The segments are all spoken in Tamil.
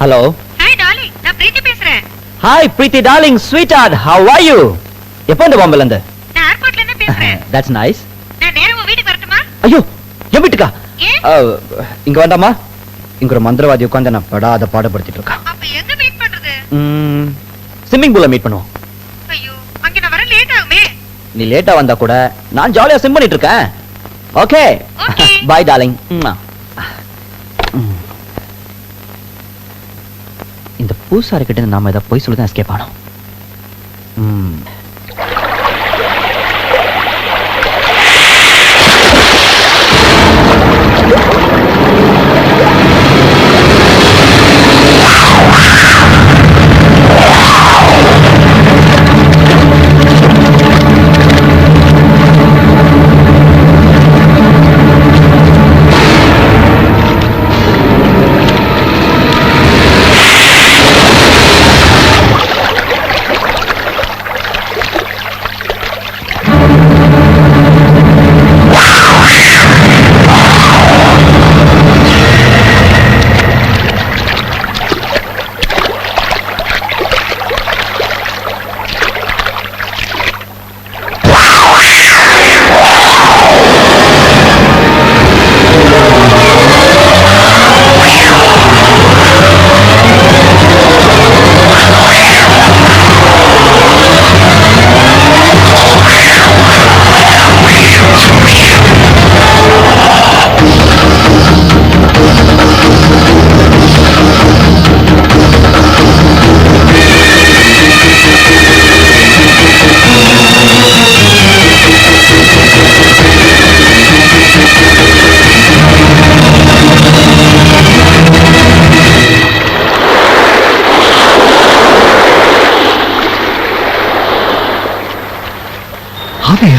ஹலோ. ஹாய் டார்லிங், நான் பிரீத்தி பேசுறேன். Hi Preeti darling, sweetheart, how are you? எப்போ இந்த பாம்பேல இருந்து? நான் ஏர்போர்ட்ல இருந்து பேசுறேன். That's nice. நான் நேரா உங்க வீட்டுக்கு வரட்டுமா? ஐயோ, என் வீட்டுக்கா? ஏன்? இங்க வேண்டாமா? இங்க ஒரு மந்திரவாதி உட்கார்ந்து நான் படாத பாடுபடுத்திட்டு இருக்கான். அப்ப எங்க மீட் பண்றது? ஸ்விம்மிங் பூல்ல மீட் பண்ணுவோம். ஐயோ, அங்க நான் வர லேட் ஆகுமே. நீ லேட்டா வந்தா கூட நான் ஜாலியா ஸ்விம் பண்ணிட்டு இருக்கேன். Okay Okay. Bye darling. இந்த பூசாரி கிட்ட நாம ஏதாவது போய் சொல்லி தான் எஸ்கேப் ஆனோம்.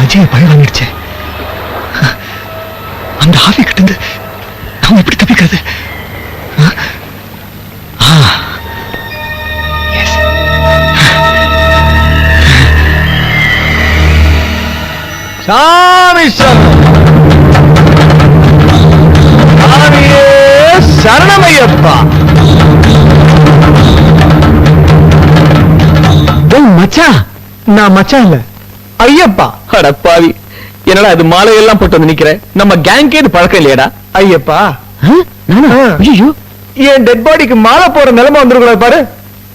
அஜய் பயம் வாங்கிடுச்சு. அந்த ஆவி கிட்ட இருந்து நாம எப்படி தப்பிக்கிறது? சாமி சரணமையப்பா. மச்சான், நான் மச்சான் இல்ல, ஐயப்பா. அடப்பாவி, என்னடா இது மாலையெல்லாம் போட்டு வந்து நிக்கிற? நம்ம கேங்கே இது பழக்கம் இல்லையடா. ஐயப்பா, ஐயோ, என் டெட் பாடிக்கு மாலை போற நிலைமை வந்துருக்கூடாது பாரு.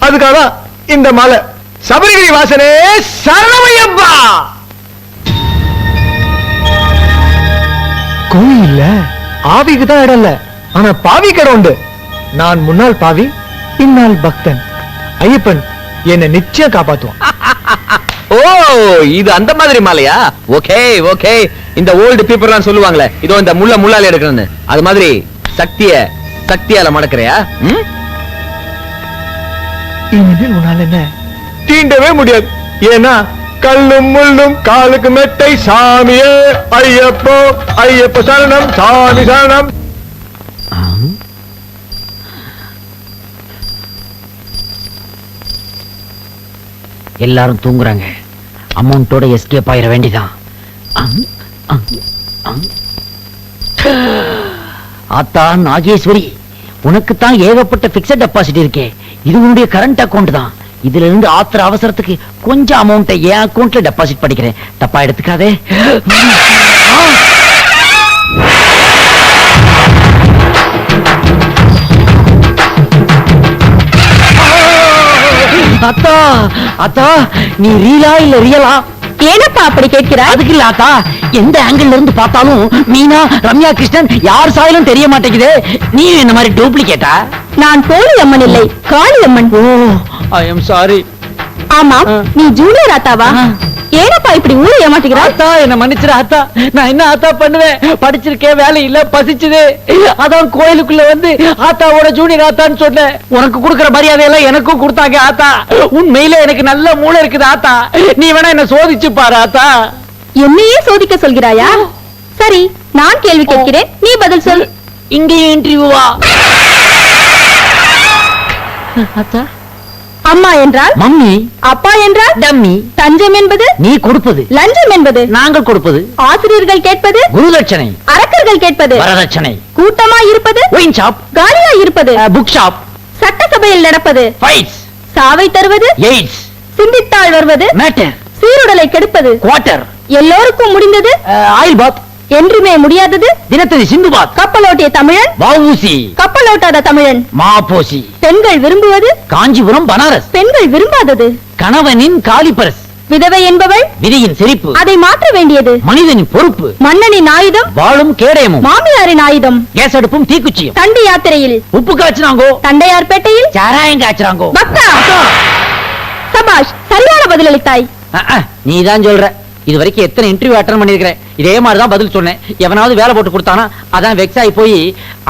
அதுக்காக இந்த மாலை. சபரிகிரி வாசனே சரணமையப்பா. கோயில் இல்ல, ஆவிக்கு தான் இடம் இல்ல, ஆனா பாவி கடை உண்டு. நான் முன்னாள் பாவி, இந்நாள் பக்தன். ஐயப்பன் என்னை நிச்சயம் காப்பாத்துவான். ஓ, இது அந்த மாதிரி மாலையா? Okay okay. இந்த ஓல்டு பீப்பிள்லாம் சொல்லுவாங்களே, இதோ இந்த முள்ளால எடுக்கணும்னு, அது மாதிரி சக்தியால மடக்கறியா? இனிமேல் உன்னால என்ன தீண்டவே முடியாது. ஏன்னா கல்லும் முள்ளும் காலுக்கு மெத்தை. சாமியே ஐயப்போ, ஐயப்ப சரணம், சாமி சரணம். எல்லாரும் தூங்குறாங்க. அமௌண்டோட எஸ்கேப் ஆயிர வேண்டிதான். ஆத்தா நாகேஸ்வரி, உனக்குத்தான் ஏகப்பட்ட பிக்ஸட் டெபாசிட் இருக்கே. இது உன்னுடைய கரண்ட் அக்கவுண்ட் தான். இதுல இருந்து ஆத்திர அவசரத்துக்கு கொஞ்சம் அமௌண்ட்டை என் அக்கவுண்ட்ல டெபாசிட் பண்ணிக்கிறேன். தப்பா எடுத்துக்காதே. அத்தா அத்தா, நீ ரீலா இல்ல ரியலா? ஏனப்பா அப்படி கேட்கிறாய்? அதுக்கு இல்ல அத்தா, எந்த ஆங்கிள் இருந்து பார்த்தாலும் மீனா, ரம்யா கிருஷ்ணன் யார் சாயலும் தெரிய மாட்டேங்குது. நீ என்ன மாதிரி டூப்ளிகேட்டா? நான் போலி அம்மன் இல்லை, காளி அம்மன். ஓ, ஐ எம் சாரி. ஆமா, நீ ஜூனியர் ஆத்தாவா? ஏனப்பா இப்படி ஊரை ஏமாத்துகிறாய்? அத்தா என்ன மன்னிச்சிரு அத்தா. நான் என்ன அத்தா பண்ணுவேன்? படிச்சிருக்கேன், வேலை இல்ல, பசிச்சுது. அதான் கோயிலுக்குள்ள வந்து ஆத்தாவோட ஜூனியர் ஆத்தான்னு சொன்னேன். உனக்கு கொடுக்கிற மரியாதை எல்லாம் எனக்கும் கொடுத்தாங்க ஆத்தா. உண்மையில எனக்கு நல்ல மூளை இருக்குது ஆத்தா. நீ வேணா என்ன சோதிச்சு பாரு ஆத்தா. என்னையே சோதிக்க சொல்கிறாயா? சரி, நான் கேள்வி கேட்கிறேன், நீ பதில் சொல். இங்கேயும் இன்டர்வியூவா? அத்தா, அம்மா என்றால் மம்மி, அப்பா என்றால் டம்மி. தஞ்சம் என்பது நீ கொடுப்பது, லஞ்சம் என்பது நாங்கள் கொடுப்பது. ஆசிரியர்கள் கேட்பது குருதட்சணை, அரக்கர்கள் கேட்பது வரதட்சணை. கூட்டமா இருப்பது ஒயின் ஷாப், காலியா இருப்பது புக் ஷாப். சட்ட சபையில் நடப்பது ஃபைட்ஸ், சாவை தருவது, எய்ட்ஸ், சிந்தித்தாள் வருவது, மேட்டர், சீருடலை கெடுப்பது, குவார்ட்டர், எல்லோருக்கும் முடிந்தது, ஆயில் பாத், என்றுமே முடியாதது, தினத்தந்தி சிந்து பாத், கப்பலோட்டிய தமிழன், வஉசி, கப்பலோட்டாத தமிழன், மாபோசி, பெண்கள் விரும்புவது, காஞ்சிபுரம் பனாரஸ், பெண்கள் விரும்பாதது, கணவனின் காலிபரஸ், விதவை என்பவள் விதியின் சிரிப்பு, அதை மாற்ற வேண்டியது, மனிதனின் பொறுப்பு, மன்னனின் ஆயுதம், வாளும் கேடயமும், மாமியாரின் ஆயுதம், கேஸ் அடுப்பும் தீக்குச்சியும், தண்டி யாத்திரையில், உப்பு காய்ச்சினாங்கோ, தண்டையார்பேட்டையில், சாராயம் காய்ச்சினாங்கோ. பக்தா சபாஷ், சரியான பதிலளித்தாய். நீதான் சொல்ற. இது வரைக்கும் எத்தனை இன்டர்வியூ அட்டெண்ட் பண்ணிருக்கிறேன், இதே மாதிரிதான் பதில் சொன்னேன். எவனாவது வேலை போட்டு கொடுத்தானா அதான் வெக்ஸ் ஆகி போய்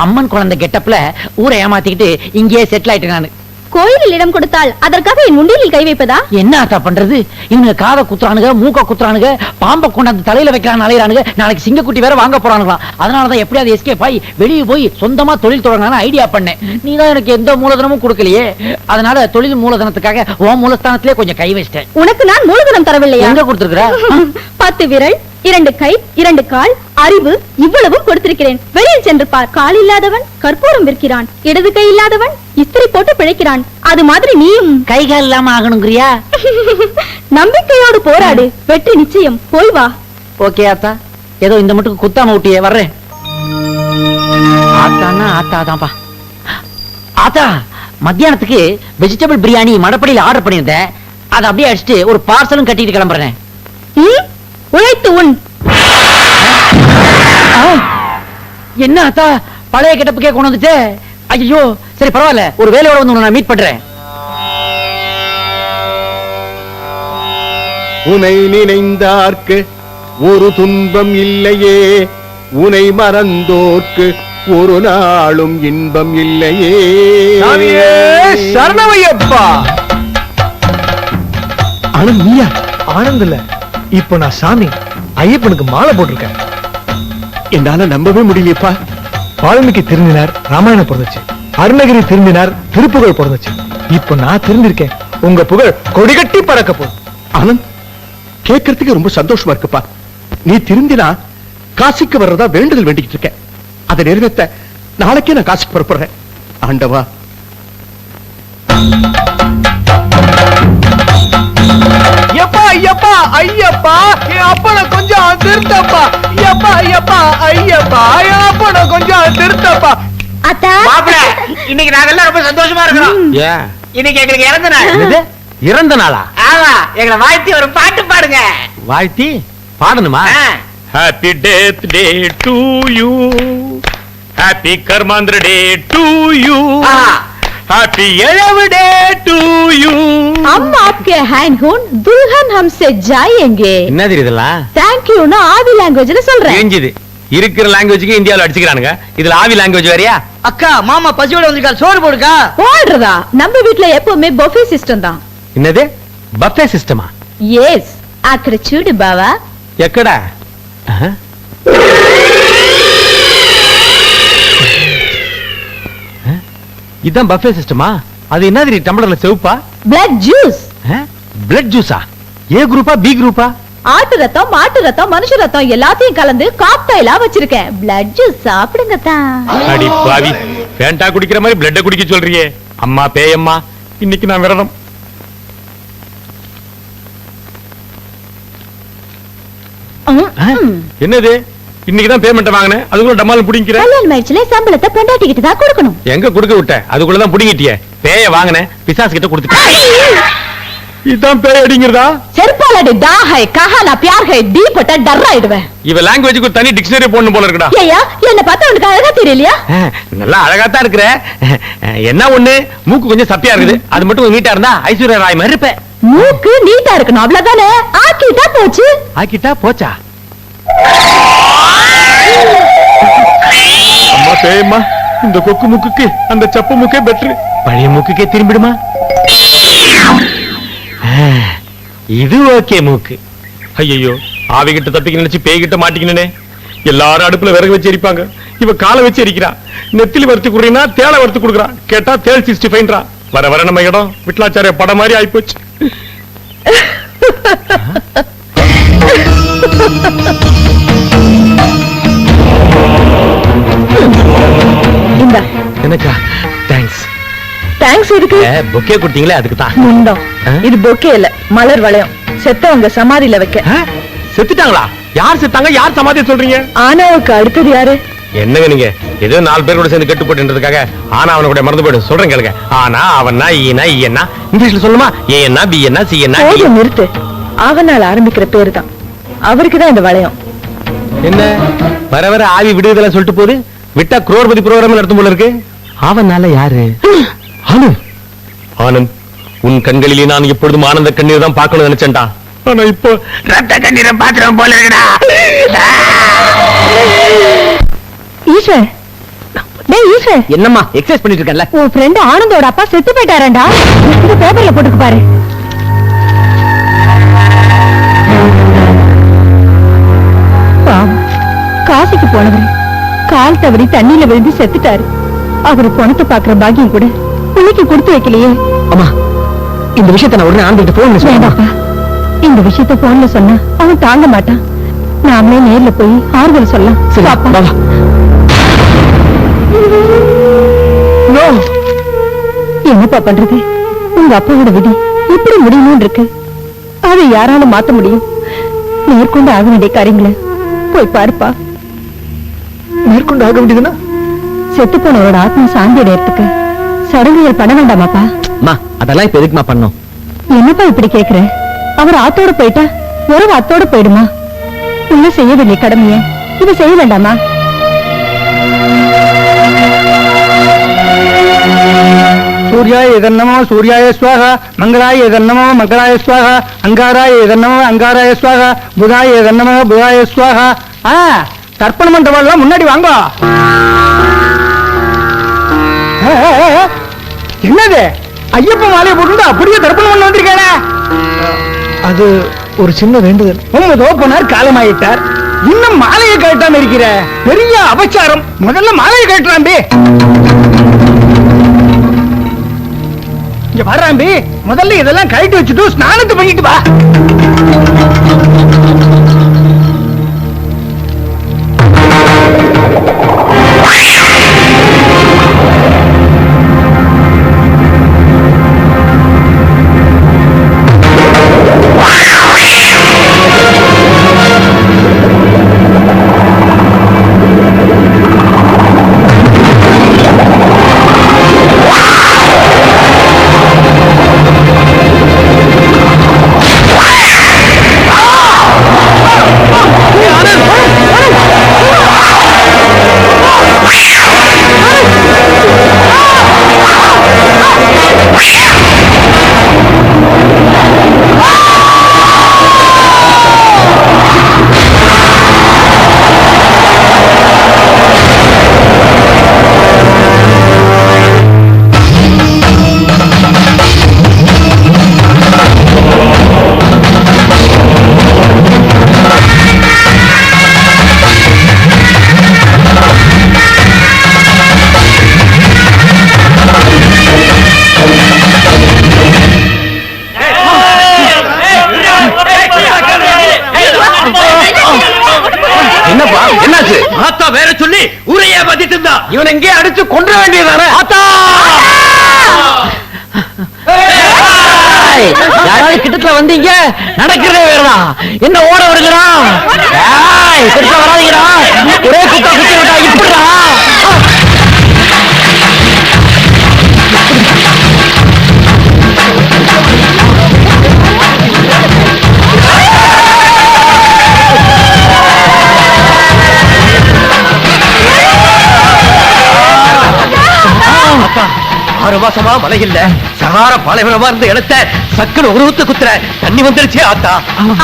அம்மன் குழந்தை கெட்டப்ல ஊரை ஏமாத்திக்கிட்டு இங்கேயே செட்டில் ஆயிட்டேன் நானு. கோயிலில் இடம் கொடுத்தால் அதற்காக என் முண்டியில் கை வைப்பதா? என்ன ஆத்தா பண்றது? இவங்க காதை குத்துறானுங்க, மூக்க குத்துறானுங்க, பாம்பை கொண்டாந்து தலையில வைக்கிறான் அலையிறானுங்க. நாளைக்கு சிங்கக்குட்டி வேற வாங்க போறானுங்களாம். அதனாலதான் எப்படியாவது எஸ்கேப் ஆகி வெளியே போய் சொந்தமா தொழில் தொடங்கலாம்னு ஐடியா பண்ணேன். நீதான் எனக்கு எந்த மூலதனமும் கொடுக்கலையே. அதனால தொழில் மூலதனத்துக்காக உன் மூலஸ்தானத்திலே கொஞ்சம் கை வச்சிட்டேன். உனக்கு நான் மூலதனம் தரவில்லையா? எங்க கொடுத்திருக்கிற? 10 விரல், 2 கை, 2 கால், அறிவு, இவ்வளவும் கொடுத்திருக்கிறேன். வெளியில் சென்று பார். கால் இல்லாதவன் கற்பூரம் விற்கிறான், இடது கை இல்லாதவன் இஸ்திரி போட்டு பிழைக்கிறான். அது மாதிரி நீயும் கை கால் இல்லாம ஆகணுங்கிறியா? நம்பிக்கையோடு போராடு, வெற்றி நிச்சயம். போய் வா. ஓகே ஆத்தா, ஏதோ இந்த மட்டும் குத்தாம விட்டியே, வர்றேன். ஆத்தானா ஆத்தாதான்ப்பா. ஆத்தா, மத்தியானத்துக்கு வெஜிடபிள் பிரியாணி மடப்படியில் ஆர்டர் பண்ணியிருந்தேன். அதை அப்படியே அடிச்சுட்டு ஒரு பார்சலும் கட்டிட்டு கிளம்புறேன். உழைத்து உன். என்ன ஆத்தா, பழைய கெட்டப்புக்கே கொண்டு வந்துட்டு? ஐயோ, சரி பரவாயில்ல, ஒரு வேலையோட வந்து நான் மீட் பண்றேன். உனை நினைந்தார்க்கு ஒரு துன்பம் இல்லையே, உனை மறந்தோர்க்கு ஒரு நாளும் இன்பம் இல்லையே. சரணமையப்பா. ஆனந்த் நீயா? ஆனந்த் இல்ல, இப்ப நான் சாமி ஐயப்பனுக்கு மாலை போட்டிருக்கேன். என்னால நம்பவே முடியலையப்பா. வால்மீகி திருந்தினார், ராமாயணம் பிறந்துச்சு. அருணகிரி திருந்தினார், திருப்புகழ் பிறந்துச்சு. இப்ப நான் திருந்திருக்கேன், உங்க புகழ் கொடிகட்டி பறக்க போகுது. ஆனந்த், கேட்கறதுக்கு ரொம்ப சந்தோஷமா இருக்குப்பா. நீ திருந்தினா காசிக்கு வர்றதா வேண்டுதல் வேண்டிக்கிட்டு இருக்கேன். அதை நிறைவேற்ற நாளைக்கே நான் காசிக்கு புறப்படுறேன். ஆண்டவா. ஐயப்பா ஐயப்பா ஐயப்பா, என் அப்பனை கொஞ்சம் திருத்தப்பா. ஐயப்பா ஐயப்பா ஐயப்பா, என் அப்பனை கொஞ்சம் திருத்தப்பா. அத்தா, இன்னைக்கு நாங்கெல்லாம் ரொம்ப சந்தோஷமா இருக்கிறோம். இன்னைக்கு எங்களுக்கு இறந்த நாள். இறந்த நாளா? ஆமா, எங்களை வாழ்த்தி ஒரு பாட்டு பாடுங்க. வாழ்த்தி பாடணுமா? Happy death day to you, happy Karmandra day to you, happy Yelav day to you. हम आपके हैंड दुल्हन हमसे जाएंगे. என்னது இதெல்லாம்? தேங்க் யூ நான் ஆவி லாங்குவேஜ்ல சொல்றேன். தெரிஞ்சது. இருக்கிற லாங்குவேஜ்க்கு இந்தியாவுல அடிச்சுக்கிறானுங்க. இதுல ஆவி லாங்குவேஜ் வேறயா? அக்கா, மாமா பசியோட வந்திருக்காரு, சோறு போடுக்கா. போடுறதா? நம்ம வீட்ல எப்பவுமே பஃபே சிஸ்டம் தான். என்னது பஃபே சிஸ்டமா? எஸ், అక్కడ చూడు బావా. ఎక్కడ? இதான் பஃபே சிஸ்டமா? அது என்னது டம்ளர்ல செவுப்பா? Blood juice. பிளட் ஜூஸா? ஏ குரூப்பா பி குரூப்பா? ஆட்டு ரத்தம், மாட்டு ரத்தம், மனுஷ ரத்தம் எல்லாத்தையும் கலந்து காக்டைலா வச்சிருக்கேன். பிளட் ஜூஸ் சாப்பிடுங்க தான். அடி பாவி, ஃபேண்டா குடிக்கிற மாதிரி பிளட் குடிக்க சொல்றியே. அம்மா பேயம்மா, இன்னைக்கு நான் விரதம். என்னது இன்னைக்குதான் பேமெண்ட் வாங்கினேன், அதுக்குள்ள டமால் புடிங்கிற. கல்யாணம் ஆயிடுச்சுல, சம்பளத்தை பொண்டாட்டிக்கிட்டு தான் கொடுக்கணும். எங்க கொடுக்க விட்ட? அதுக்குள்ளதான் புடிங்கிட்டியே. பேய வாங்கினேன், பிசாசு கிட்ட கொடுத்துட்டேன். இதான் பேய் அடிங்கிறதா? செருப்பாலடி டா ஹை கஹானா பியார் ஹை டி போட்டா டர் ஆயிடுவேன். இவ லாங்குவேஜ்க்கு தனி டிக்ஷனரி போடணும் போல இருக்குடா. ஏயா, என்ன பார்த்தா உனக்கு அழகா தெரியலையா? நல்லா அழகாத்தான் இருக்கிற. என்ன ஒண்ணு, மூக்கு கொஞ்சம் சப்பியா இருக்குது. அது மட்டும் நீட்டா இருந்தா ஐஸ்வர்யா ராய் மாதிரி இருப்ப. மூக்கு நீட்டா இருக்கணும், அவ்வளவுதானே. ஆக்கிட்டா போச்சு. ஆக்கிட்டா போச்சா? அம்மா பேயம்மா, இந்த கொக்கு முக்குக்கு அந்த சப்பு முக்கே பெட்ரு. பழைய மூக்குக்கே திரும்பிடுமா? இது ஓகே மூக்கு. ஐயோ, ஆவிகிட்ட தப்பிக்க நினைச்சு பேய்கிட்ட மாட்டிக்கினே. எல்லாரும் அடுப்புல விறகு வச்சு எரிப்பாங்க, இவ காலை வச்சு எரிக்கிறா. நெத்திலி வறுத்து குடுறீங்கன்னா தேளை வறுத்து கொடுக்குறா. கேட்டா தேள் 65 வர வர நம்ம இடம் விட்லாச்சாரிய படம் மாதிரி ஆயிப்போச்சு. என்னக்கா? தேங்க்ஸ். தேங்க்ஸ் எதுக்கு? பொக்கே கொடுத்தீங்களே அதுக்கு தான். முண்டம். இது பொக்கே இல்ல, மலர் வளையம். செத்தவங்க சமாதியில வைக்க. செத்துட்டாங்களா? யார் செத்தாங்க? யார் சமாதியை சொல்றீங்க? ஆனாவுக்கு அடுத்தது யாரு? என்னங்க நீங்க ஏதோ 4 பேர் கூட சேர்ந்து கெட்டு போட்டுன்றதுக்காக ஆனா அவன கூட மறந்து போயிடு சொல்றேன் கேளுங்க. ஆனா அவனா ஈனா ஈனா இங்கிலீஷ்ல சொல்லுமா? ஏனா பிஎன்னா சிஎன்னா. போதும் நிறுத்து. அவனால் ஆரம்பிக்கிற பேரு தான். அவருக்கு தான் இந்த வளையம். என்ன வர வர ஆவி விடுதலை சொல்லிட்டு போகுது. விட்டா குரோர்பதி ப்ரோகிராம் நடத்தும் போல இருக்கு. அவனால யாரு? ஆனந்த். ஆனந்த், உன் கண்களிலே நான் எப்பொழுதும் ஆனந்த கண்ணீர் தான் பார்க்கணும்னு நினைச்சேன்டா. ஆனா இப்போ ரத்த கண்ணீரை பாத்திரம் போல இருக்குடா. ஈஸ்வர், டேய் ஈஸ்வர், என்னம்மா எக்ஸசைஸ் பண்ணிட்டு இருக்கேன்ல? உன் ஃப்ரெண்ட் ஆனந்தோட அப்பா செத்து போயிட்டாரேண்டா. இது பேப்பர்ல போட்டுக்கு பாரு. பாவம், காசிக்கு போனவர் கால் தவறி தண்ணியில விழுந்து செத்துட்டாரு. அவரு பணத்தை பாக்குற பாக்கியம் கூட பிள்ளைக்கு கொடுத்து வைக்கலையே. அம்மா, இந்த விஷயத்தை நான் உடனே ஆனந்த் போன் வேண்டாப்பா, இந்த விஷயத்த போன்ல சொன்னா அவன் தாங்க மாட்டான். நாமளே நேர்ல போய் ஆறுதல் சொல்லலாம். பாப்பா. என்னப்பா பண்றது? உங்க அப்பாவோட விதி இப்படி முடியணும் இருக்கு. அதை யாராலும் மாத்த முடியும்? மேற்கொண்டு ஆக வேண்டிய காரியங்களை போய் பாருப்பா. மேற்கொண்டு ஆக வேண்டியதுன்னா செத்து போனவரோட ஆத்மா சாந்தி அடையறதுக்கு சடங்குகள் பண்ண வேண்டாமாப்பா? அதெல்லாம் இப்ப எதுக்குமா பண்ணோம்? என்னப்பா இப்படி கேக்குற? அவர் ஆத்தோட போயிட்டா உறவு அத்தோட போயிடுமா? உள்ள செய்ய வேண்டிய கடமைய இது செய்ய வேண்டாமா? சூர்யாய இதன்னமோ சூர்யாய ஸ்வாகா, மங்களாய இதன்னமோ மங்களாய ஸ்வாகா, அங்காராய இதன்னமோ அங்காராய ஸ்வாகா, புதாய இதன்னமோ புதாய ஸ்வாகா. தர்ப்பணம் பண்றவெல்லாம் முன்னாடி வாங்க. என்னது ஐயப்ப மாலையை போட்டு அப்படியே தர்ப்பணம் பண்ண வந்திருக்கான? அது ஒரு சின்ன வேண்டுதல். 9 ஓப்பனர் காலமாயிட்டார், இன்னும் மாலையை கட்டாம இருக்கிற பெரிய அபச்சாரம். முதல்ல மாலையை கட்டுறாம்பி. இங்க வர்றாம்பி, முதல்ல இதெல்லாம் கழட்டி வச்சுட்டு ஸ்நானத்தை பண்ணிட்டு வா. என்னப்பா என்னாச்சு? ஆத்தா வேற சொல்லி ஊரையே பதிட்டு இருந்தா. இவன் எங்கே அடிச்சு கொன்ற வேண்டியதானே? ஆத்தா யாராவது கிட்டத்துல வந்தீங்க? நடக்கிறதே வேறதான். என்ன ஓட வருகிறான்? கிட்ட வராதீங்கடா. ஒரே குத்தா குத்தி விட்டா இப்படிடா. ஆறு மாசமா மழை இல்ல, சகார பாலைவனமா இருந்த இடத்த சக்கன உருவத்தை குத்துற தண்ணி வந்துருச்சே ஆத்தா.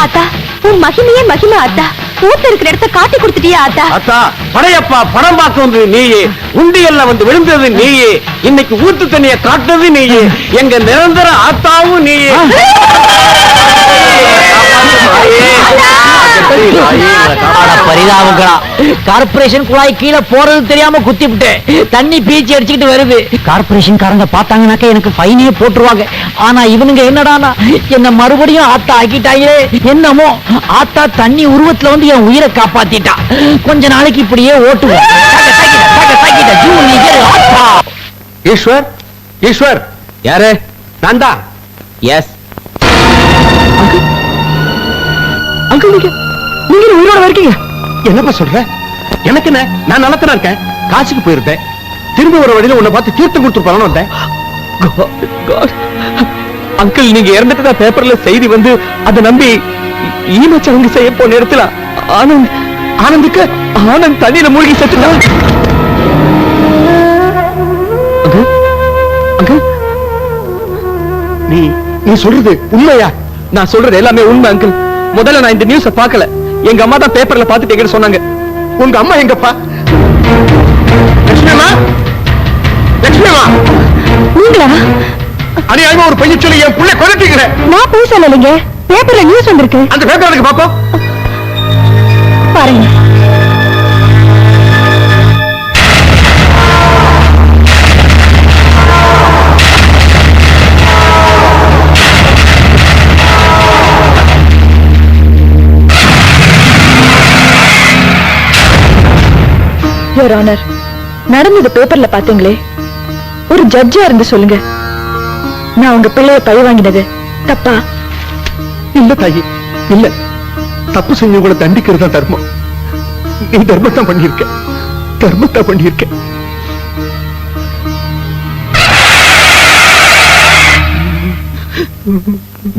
ஆத்தா, உன் மகிமையே மகிமை ஆத்தா. ஊத்து இருக்கிற இடத்த காட்டி கொடுத்துட்டியா ஆத்தா? ஆத்தா, படையப்பா பணம் பார்க்க வந்தது நீயே, உண்டியல்ல வந்து விழுந்தது நீயே, இன்னைக்கு ஊத்து தண்ணிய காட்டுறது நீயே, எங்க நிரந்தர ஆத்தாவும் நீயே. பரிதாபங்களா, கார்பரேஷன் குழாய் கீழே போறது தெரியாம குத்தி விட்டேன். தண்ணி பீச்சி அடிச்சுக்கிட்டு வருது. கார்பரேஷன் காரங்க பார்த்தாங்கன்னாக்க எனக்கு ஃபைனே போட்டுருவாங்க. ஆனா இவனுங்க என்னடானா என்ன மறுபடியும் ஆத்தா ஆக்கிட்டாங்களே. என்னமோ ஆத்தா தண்ணி உருவத்துல வந்து என் உயிரை காப்பாத்திட்டா. கொஞ்ச நாளைக்கு இப்படியே ஓட்டுவேன். ஈஸ்வர், ஈஸ்வர் யாரு? நான் தான். எஸ் அங்கிள் நீங்க உயிரோட இருக்கீங்க? என்னப்பா சொல்ற? எனக்கு என்ன, நான் நல்லத்தனா இருக்கேன். காசுக்கு போயிருந்தேன், திரும்ப வர வழியில உன்னை பார்த்து தீர்த்தம் கொடுத்துருப்பான்னு வந்தேன். அங்கிள் நீங்க இறந்துட்டு தான் பேப்பர்ல செய்தி வந்து அதை நம்பி ஈமச்சடங்கு செய்ய போன இடத்துல ஆனந்துக்கு ஆனந்த் தண்ணியில மூழ்கி செத்துட்டான். நீ சொல்றது உண்மையா? நான் சொல்றது எல்லாமே உண்மை அங்கிள். முதல்ல நான் இந்த நியூஸ பார்க்கல. எங்க அம்மா தான் பேப்பர்ல பார்த்துட்டு எங்கிட்ட சொன்னாங்க. உங்க அம்மா எங்கப்பா? லட்சுமிமா, லட்சுமிமா, நீங்களா? அநியாயமா ஒரு பையன் சொல்லி என் புள்ளை கொலைட்டீங்களே. நான் போய் சொல்லலைங்க, பேப்பர்ல நியூஸ் வந்திருக்கு. அந்த பேப்பர் எனக்கு பாப்போம். பாருங்க. யுவர் ஆனர், நடந்தது பேப்பர்ல பாத்தீங்களே, ஒரு ஜட்ஜா இருந்து சொல்லுங்க, நான் உங்க பிள்ளைய பழி வாங்கினது தப்பா? இல்ல தாயி, இல்ல. தப்பு செஞ்சவங்களை தண்டிக்கிறது தான் தர்மம். நீ தர்மத்தான் பண்ணியிருக்க, தர்மத்தான் பண்ணியிருக்க.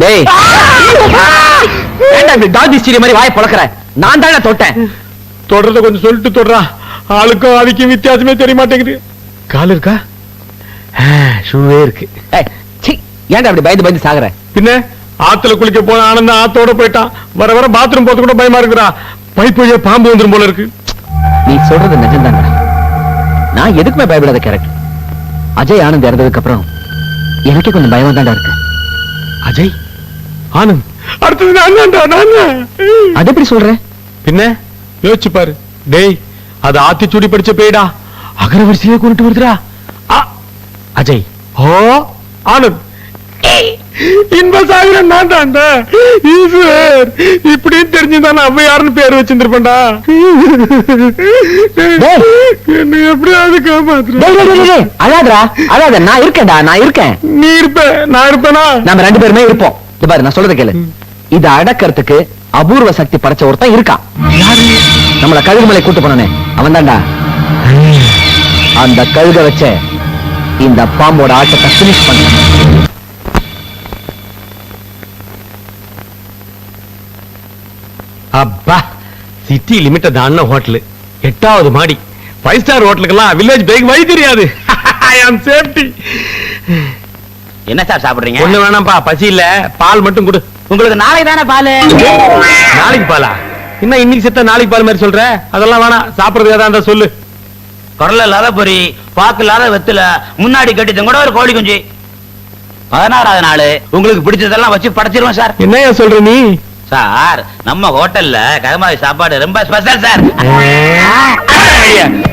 டேய், ஏன்டா இப்படி டாக் ஹிஸ்டரி மாதிரி வாயை பொளக்கற? நான் தானே தொட்டேன். தொடர்றத கொஞ்சம் சொல்லிட்டு தொடரா. ஆளுக்கும் ஆதிக்கும் வித்தியாசமே தெரிய மாட்டேங்குது. கால் இருக்கா? ஷூவே இருக்கு. ஏய், சீ, ஏன்டா இப்படி பயந்து சாகுற? பின்ன ஆத்துல குளிக்க போன ஆனந்தம் ஆத்தோட போயிட்டான். வர வர பாத்ரூம் போறது கூட பயமா இருக்குடா. பைப் வழியா பாம்பு வந்துரும் போல இருக்கு. நீ சொல்றது நிஜம்தாங்க. நான் எதுக்குமே பயப்படாத கேரக்டர். அஜய் ஆனந்த் இறந்ததுக்கு அப்புறம் எனக்கே கொஞ்சம் பயமா தான்டா இருக்கு. அஜய் ஆனந்த் அடுத்தது நான். அது எப்படி சொல்ற? பின்ன யோசிச்சு பாரு. டேய், அது ஆத்திச்சூடி படிச்ச பேடா. அகரவரிசையிலே கொண்டு வருதுடா. அஜய் ஓ ஆனந்த் இன்பசாகர நான் தான்டா. ஈஸ்வர் இப்படின்னு தெரிஞ்சுதான் அவ யாருன்னு பேர் வச்சிருந்திருப்பேன்டா. என்ன எப்படியாவது காப்பாத்து. அழாதா அழாத, நான் இருக்கேன்டா, நான் இருக்கேன். நீ இருப்ப, நான் இருப்பேனா? நாம ரெண்டு பேருமே இருப்போம். இது பாரு, நான் சொல்றத கேளு. இத அடக்கிறதுக்கு அபூர்வ சக்தி படைச்ச ஒருத்தன் இருக்கான். நம்மள கழுகுமலை கூட்டு போனே அவன் தான்டா. அந்த கழுக வச்ச இந்த பாம்போட ஆட்டத்தை பினிஷ் பண்ண. அப்பா, சிட்டி லிமிட்ட தான ஹோட்டல், 8வது மாடி, 5 ஸ்டார் ஹோட்டலுக்கெல்லாம் வில்லேஜ் பேக் வழி தெரியாது. ஐ அம் சேஃப்டி. என்ன சார் சாப்பிடுறீங்க? ஒண்ணு வேணாம்பா, பசி இல்ல. பால் மட்டும் கொடு. உங்களுக்கு நாளைக்கு தானே பால். நாளைக்கு பாலா? என்ன இன்னைக்கு செத்த நாளைக்கு பால் மாதிரி சொல்ற? அதெல்லாம் வேணாம். சாப்பிடுறதுக்கு ஏதாவது இருந்தா சொல்லு. குரல் இல்லாத பொறி, பாக்கு இல்லாத வெத்துல, முன்னாடி கட்டித்தம் கூட ஒரு கோழி குஞ்சு. 16வது நாள் உங்களுக்கு பிடிச்சதெல்லாம் வச்சு படைச்சிருவோம் சார். என்னையா சொல்ற நீ? சார், நம்ம ஹோட்டல்ல கருமாதி சாப்பாடு ரொம்ப ஸ்பெஷல் சார்.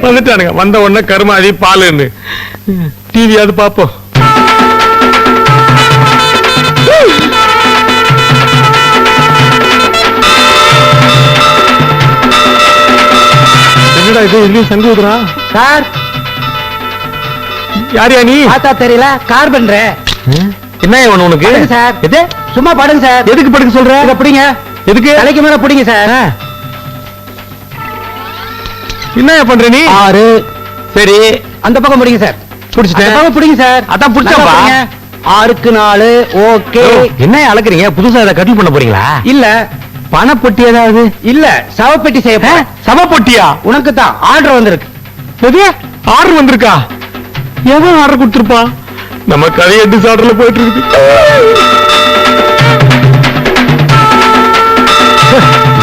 வந்துட்டானுங்க. வந்த உடனே கருமாதி பாலுன்னு. டிவியாவது பாப்போம். என்னடா இது, இதுலயும் சங்கு ஊதுறா? சார், யாரியா நீ? பார்த்தா தெரியல, கார்பன். என்ன வேணும் உனக்கு? சார், எது? சும்மா படுங்க சார். எதுக்கு படுக்க சொல்ற? இத பிடிங்க. எதுக்கு? தலைக்கு மேல பிடிங்க சார். என்ன பண்ற நீ? 6. சரி, அந்த பக்கம் பிடிங்க சார். புடிச்சிட்டேன். அந்த பக்கம் பிடிங்க சார். அதான் புடிச்சப்பா. 6க்கு 4. ஓகே. என்ன அளக்குறீங்க? புதுசா இதை கட்டில் பண்ண போறீங்களா? இல்ல, பணப்பொட்டி ஏதாவது? இல்ல, சவப்பெட்டி செய்ய போறேன். சவப்பொட்டியா? உனக்கு தான் ஆர்டர் வந்திருக்கு. எது? ஆர்டர் வந்திருக்கா? எவன் ஆர்டர் கொடுத்திருப்பா? நம்ம கதை எட்டு ஆர்டர்ல போயிட்டு இருக்கு.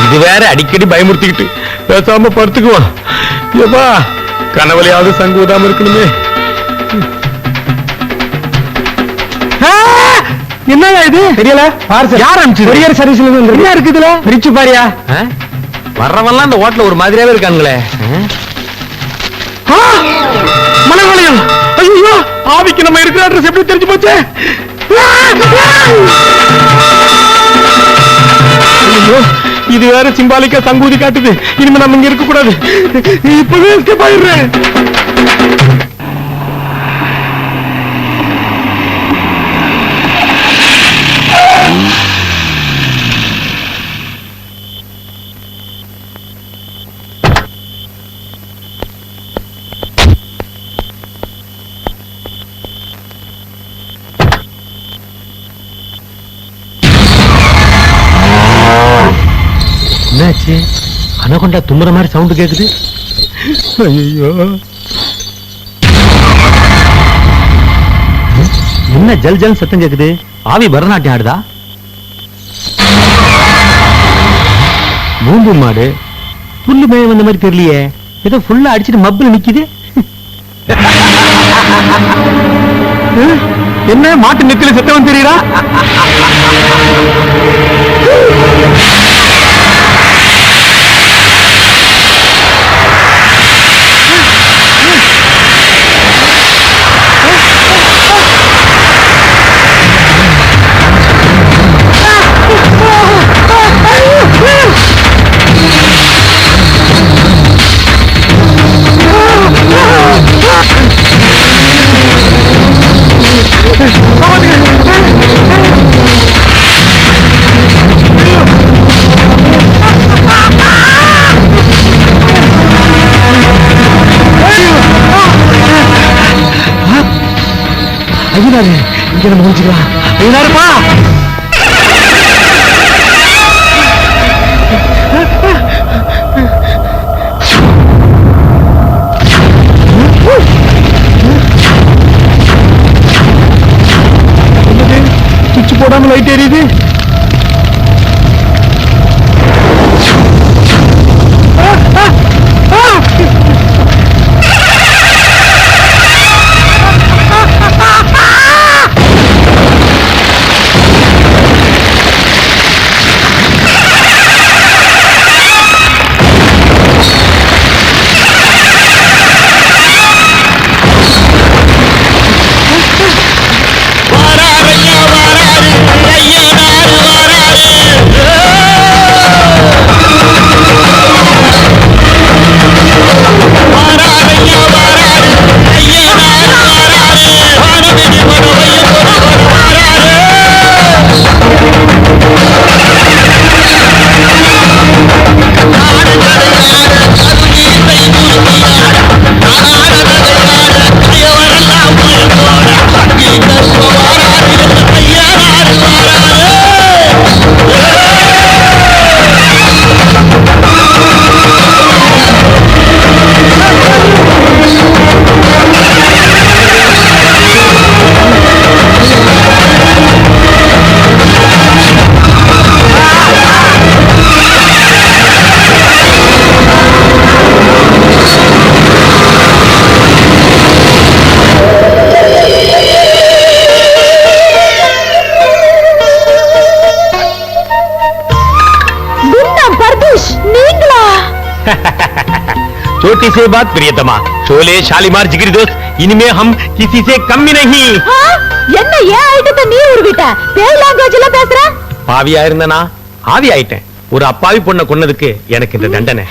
இது வேற அடிக்கடி பயமுறுத்திக்கிட்டு பேசாம படுத்துக்குவோம். ஏப்பா, கனவுலையாவது சங்கு ஊதாம இருக்கணுமே. என்னடா இது? தெரியல. யார் அனுப்பிச்சது? கொரியர் சர்வீஸ்ல இருந்து. என்ன இருக்கு இதுல? பிரிச்சு பாரியா. வர்றவெல்லாம் இந்த ஹோட்டல்ல ஒரு மாதிரியாவே இருக்கானுங்களே. மலைவளையம். ஐயோ, ஆவிக்கு நம்ம இருக்கிற அட்ரஸ் எப்படி தெரிஞ்சு போச்சு? ஐயோ, இது வேற சிம்பாலிக்கா சங்கூதி காட்டுது. இனிமே நம்ம இங்க இருக்க கூடாது. இப்பவே எஸ்கேப் ஆயிடுறேன். அனகொண்டா தும்முற மாதிரி சவுண்ட் கேக்குது. ஐயோ, என்ன ஜல் ஜல் சத்தம் கேக்குது? ஆவி பரதநாட்டியம் ஆடுதா? பூம்பு மாடு புல்லு மேய வந்த மாதிரி தெரியலையே, ஏதோ ஃபுல்லா அடிச்சிட்டு மப்புல நிக்குது. என்ன மாட்டு நெத்தில சத்தம் தெரியுதா? ஐயனாரு, இங்க நம்ம முடிச்சுக்கலாம். ஐயனாருப்பா, சுவிட்ச் போடாம லைட் எரியுது. छोटी से बात प्रियतमा, शोले शालीमार जिगरी दोस्त, इनमें हम किसी से कम भी नहीं. என்ன ஏன் ஆயிட்டத நீ உருவிட்ட? பேய் லாங்குவேஜ்ல பேசுற? பாவியா இருந்தனா ஆவி ஆயிட்டேன். ஒரு அப்பாவி பொண்ணை கொன்னதுக்கு எனக்கு இந்த தண்டனை.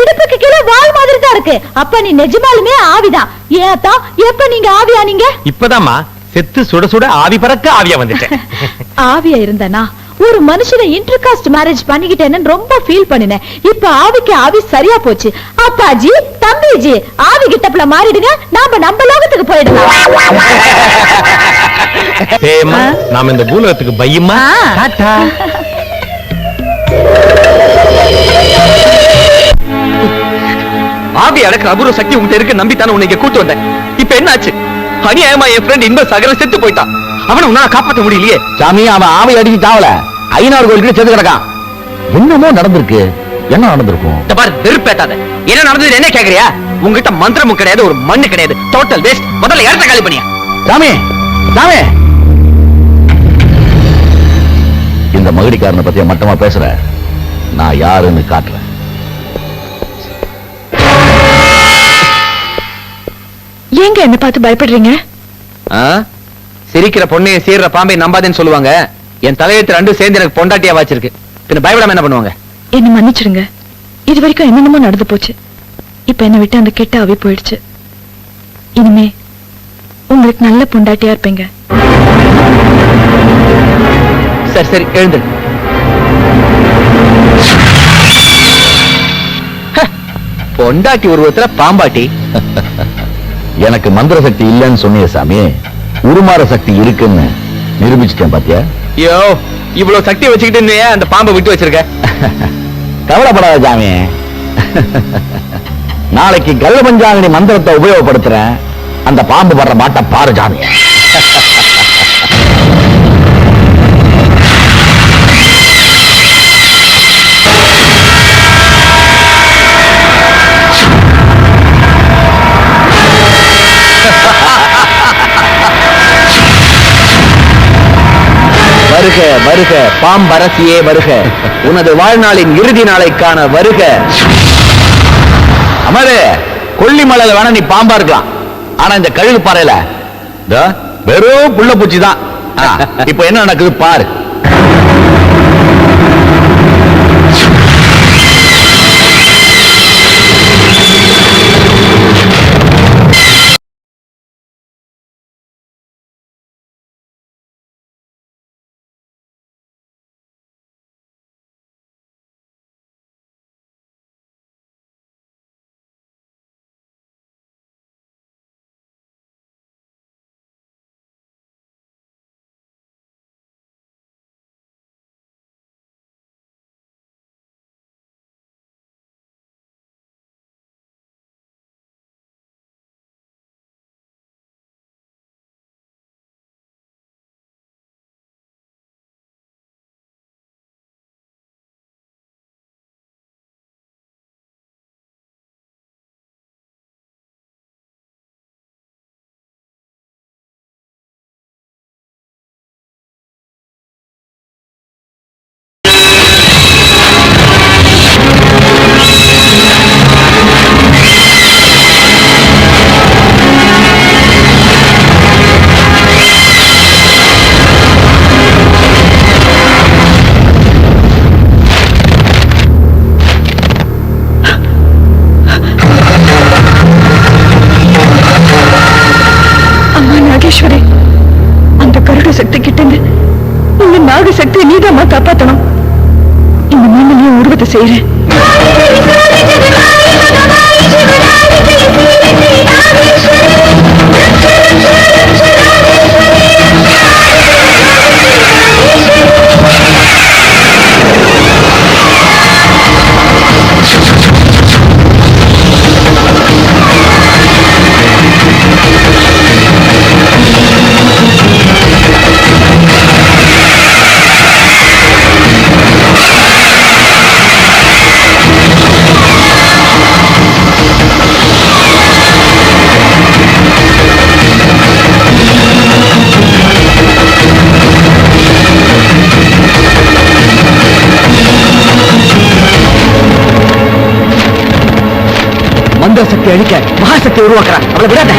இடுப்புக்கு கீழே வால் மாதிரி தான் இருக்கு. அப்ப நீ நிஜமாலுமே ஆவிதான். ஏத்தா எப்ப நீங்க ஆவியானீங்க? இப்பதாம்மா செத்து சுட சுட ஆவி பறக்க ஆவியா வந்துட்டேன். ஆவியா இருந்தனா ஒரு மனுஷனை இன்டர்காஸ்ட் மேரேஜ் பண்ணிக்கிட்டேன்னு ரொம்ப ஃபீல் பண்ணினேன். இப்ப ஆவிக்கு ஆவி சரியா போச்சு. அப்பாஜி, தம்பிஜி, ஆவி கிட்டப்ல மாறிடுங்க. நம்ம லோகத்துக்கு போயிடலாம். ஏம்மா, நாம இந்த பூலோகத்துக்கு பையம்மா. டாடா. ஆவி அடக்கிற அபூர்வ சக்தி உங்ககிட்ட இருக்கு நம்பித்தானே உன்னை இங்க கூட்டு வந்தேன். இப்ப என்ன ஆச்சு? அநியாயமா என் ஃப்ரெண்ட் இன்ப சகல செத்து போயிட்டான். அவனை உன்னால காப்பாற்ற முடியலையே. சாமி, அவன் ஆவை அடிச்சு தாவல, ஐநாறு கோயிலுக்கு செத்து கிடக்கான். என்னமோ நடந்திருக்கு. என்ன நடந்திருக்கும்? வெறுப்பேத்தாத. என்ன நடந்தது என்ன கேக்குறியா? உங்ககிட்ட மந்திரமும் கிடையாது, ஒரு மண்ணு கிடையாது. Total waste. முதல்ல இடத்த காலி பண்ணியா. சாமி, சாமி, இந்த மகிடிக்காரனை பத்திய மட்டமா பேசுற. நான் யாருன்னு காட்டுறேன். ஏங்க என்ன பார்த்து பயப்படுறீங்க? சிரிக்கிற பொண்ணைய சீர்ற பாம்பை நம்பாதேன்னு சொல்லுவாங்க. என் தலையெழுத்து ரெண்டும் சேர்ந்து எனக்கு பொண்டாட்டியா வாச்சிருக்கு. பின்ன பயப்படாம என்ன பண்ணுவாங்க? என்ன மன்னிச்சிடுங்க. இது வரைக்கும் என்னென்னமோ நடந்து போச்சு. இப்ப என்ன விட்டு அந்த கெட்ட ஆவி போயிடுச்சு. இனிமே உங்களுக்கு நல்ல பொண்டாட்டியா இருப்பீங்க. சரி சரி, எழுந்து. பொண்டாட்டி உருவத்துல பாம்பாட்டி. எனக்கு மந்திர சக்தி இல்லைன்னு சொன்னிய சாமி, உருமாற சக்தி இருக்குன்னு நிரூபிச்சிட்டேன் பாத்தியா? ஐயோ, இவ்வளவு சக்தியை வச்சுக்கிட்டு அந்த பாம்பை விட்டு வச்சிருக்க. கவலைப்படாத சாமி. நாளைக்கு கள்ள பஞ்சாங்கனி மந்திரத்தை உபயோகப்படுத்துறேன். அந்த பாம்பு படுற மாட்ட பாரு சாமி. வருக வருக பாம்பரசியே வருக. உனது வாழ்நாளின் இறுதி நாளைக்கான வருக. அமரு, கொல்லிமலையில வேணா நீ பாம்பா இருக்கலாம். ஆனா இந்த கழுகு பாறையில வெறும் புள்ள பூச்சி தான். இப்ப என்ன நடக்குது பாரு. அந்த கருட சக்தி கிட்ட இந்த நாக சக்தியை நீதாமா காப்பாத்தணும். இந்த மண்ணிலேயே உருவத்தை செய்யறேன். மந்திர சக்தி அழிக்க மகாசக்தி உருவாக்குறான். அவளை விடாத.